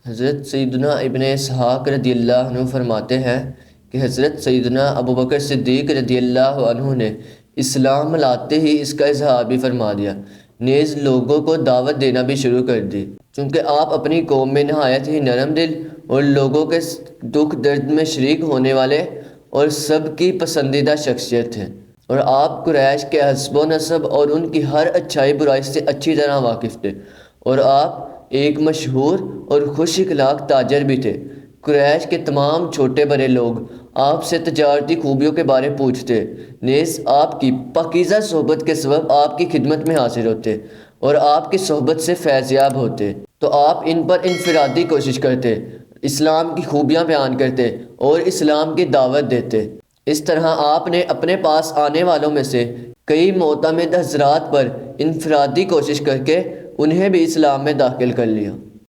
हज़रत सैयदना इब्न इसहाक़ रदियल्लाहु अन्हु फरमाते हैं कि हज़रत सैयदना अबू बकर सिद्दीक़ रदियल्लाहु अन्हु ने इस्लाम लाते ही इसका इजहार भी फरमा दिया, नेज़ लोगों को दावत देना भी शुरू कर दी। चूँकि आप अपनी कौम में नहायत ही नरम दिल और लोगों के दुख दर्द में शरीक होने वाले और सबकी पसंदीदा शख्सियत थे, और आप कुरैश के हस्ब नसब और उनकी हर अच्छाई बुराई से अच्छी तरह वाकिफ़ थे, और आप एक मशहूर और खुश इखलाक ताजर भी थे। कुरैश के तमाम छोटे बड़े लोग आपसे तजारती खूबियों के बारे पूछते, नेज़ आपकी पाकीज़ा सोहबत के सबब आपकी खिदमत में हासिल होते और आपकी सोहबत से फैज़याब होते, तो आप इन पर इनफरादी कोशिश करते, इस्लाम की खूबियाँ बयान करते और इस्लाम की दावत देते। इस तरह आपने अपने पास आने वालों में से कई मोतमिद हज़रात पर इनफरादी कोशिश करके उन्हें भी इस्लाम में दाखिल कर लिया।